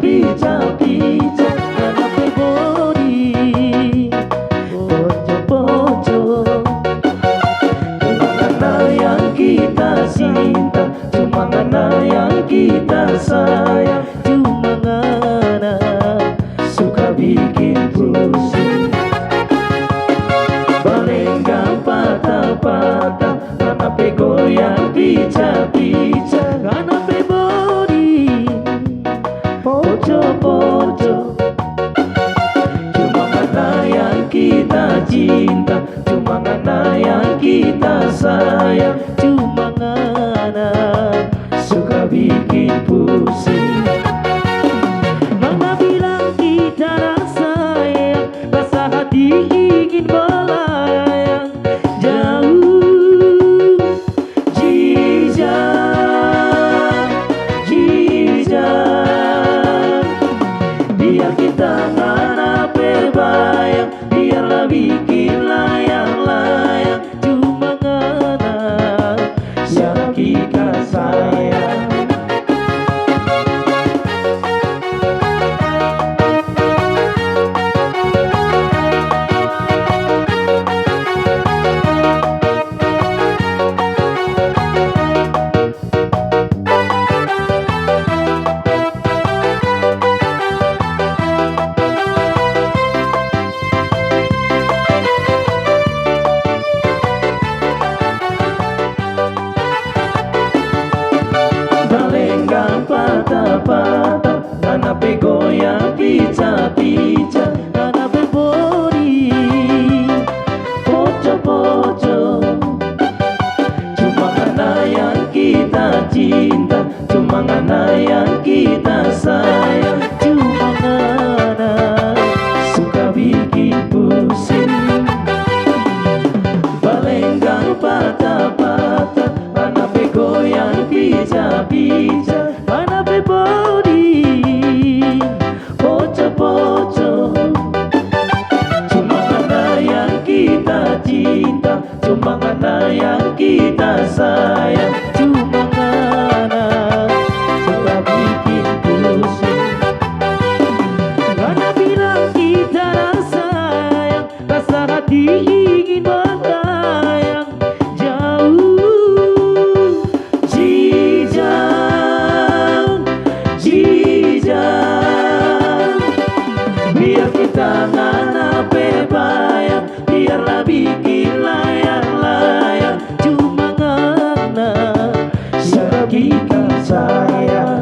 pica-pica hanape body pojok-pojok. Cuma karena yang kita cinta, cuma karena yang kita sayang, cuma karena suka bikin pusing. Balenggang patah-patah hanape goyang pica-pica hanape body pojok-pojok. Cuma karena yang kita cinta, cuma karena yang kita sayang, cuma karena suka bikin pusing. Mama bilang kita rasa sayang, rasa hati ingin melayang jauh. Jijak, jijak, biar kita hanape bayang, biarlah bikin layang-layang, cuma karena yang kita sayang. Balenggang patah-patah hanape goyang pica-pica hanape body pojok-pojok. Cuma karena yang kita cinta, cuma karena yang kita sayang, cuma karena suka bikin pusing. Balenggang patah-patah hanape goyang pica-pica hanape body pojok-pojok. Cuma karena yang kita cinta, cuma karena yang kita sayang, cuma karena suka bikin pusing. Karena bilang kita rasa sayang, rasa hati ingin melayang jauh. Jijak, jijak, biar kita hanape bayang, biarlah bikin layang-layang, cuma karena yang kita sayang.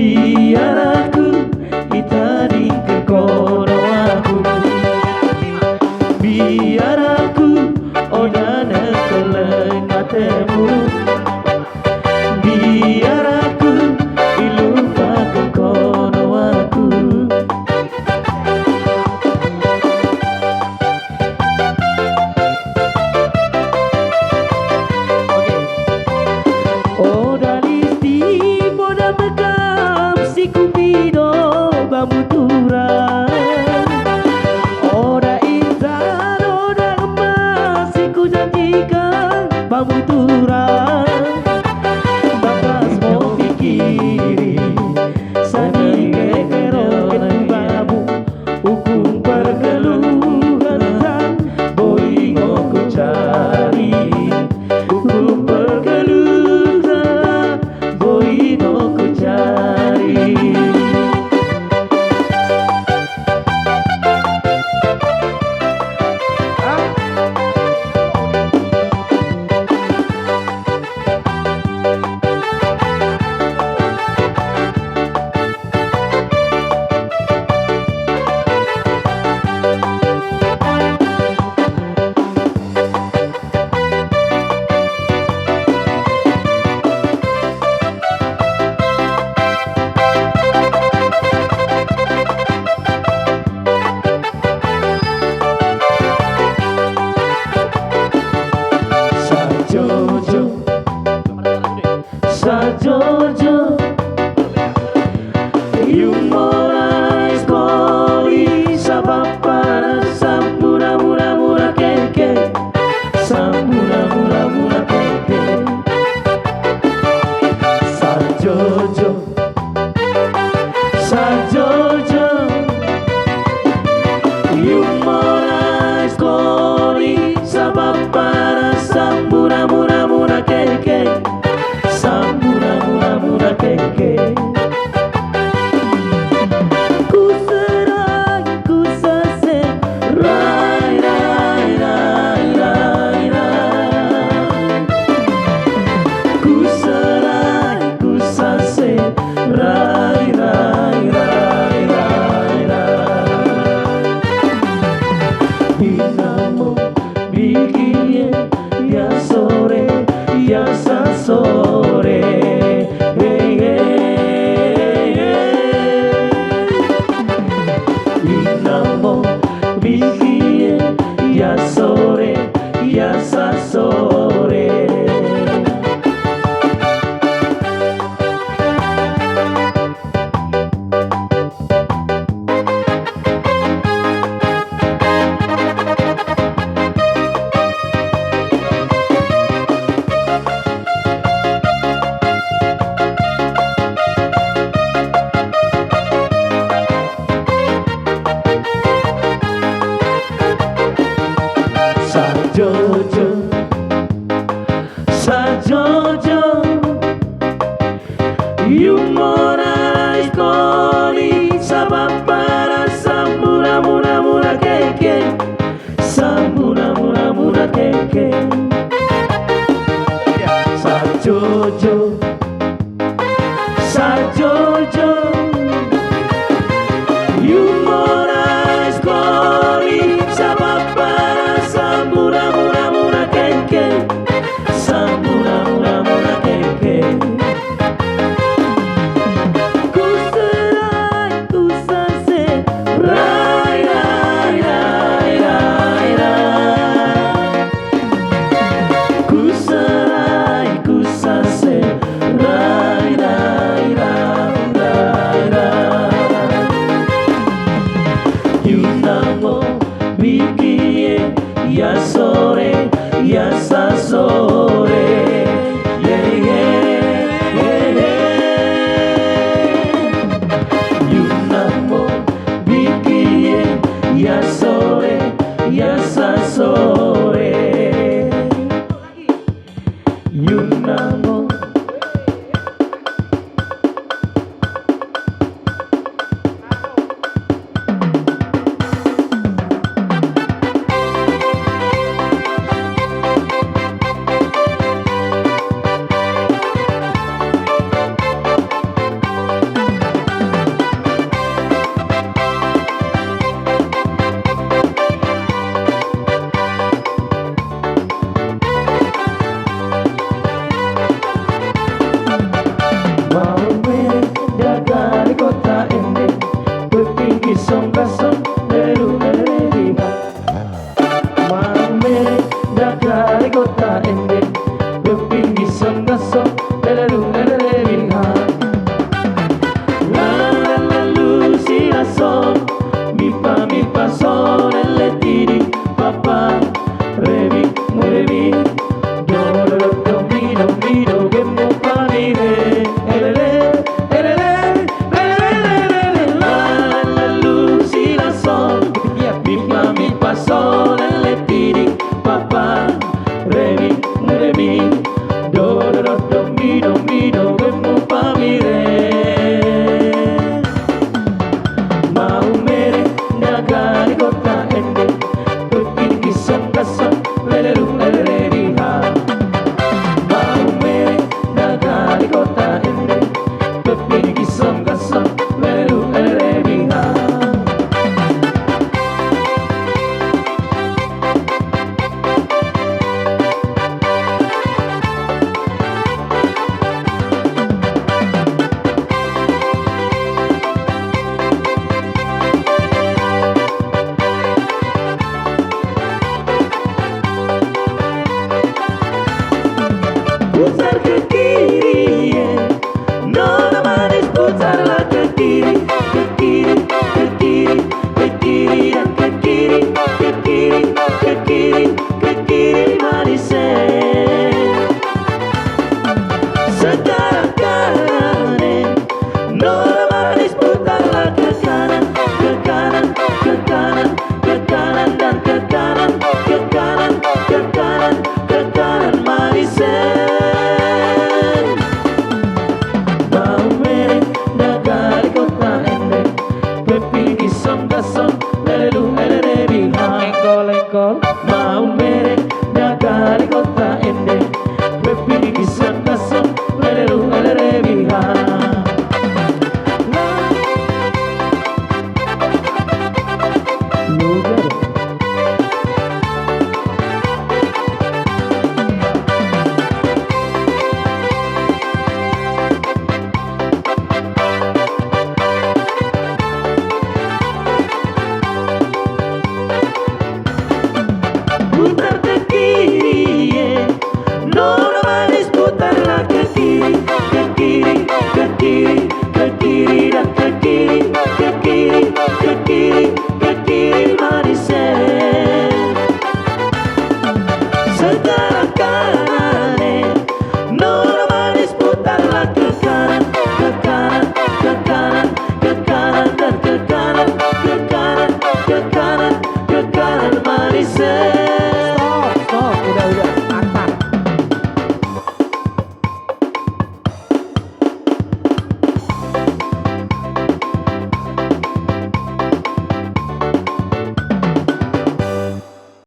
biar aku itadingkan kono aku, biar aku odana keleng matemu, biar aku ilupakan kono aku. Oda listi moda bekam si kumido bamuturan, oda intan oda emas si ku janjikan bamuturan. Bakas mau pikiri sani kekerokan bamu hukum pergeluhan tan boy ngoku cari hukum pergeluhan boy ngoku cari. Sajojo Yumora eskoli sabapara sambura mura mura keke, sambura mura mura keke. Sajojo Sajojo Yumora eskoli sabapara sambura mura mura keke, sambura mura mura keke. Ku serai ku sase rai rai rai rai rai. Ku serai ku sase rai rai rai rai rai. Binamu bikin ya sore ya sa sore, hey, hey, hey. Inamo bikin ya sore ya sa sore. Sajojo Sajojo Yumora eskoli sabapara sambura mura mura keke, sambura mura mura keke. Sajojo Sajojo Yumora eskoli sabapara sambura mura mura keke, sambura mura mura keke. Ku serai ku sase rai rai rai rai rai. Ku serai ku sase rai rai rai rai. iseng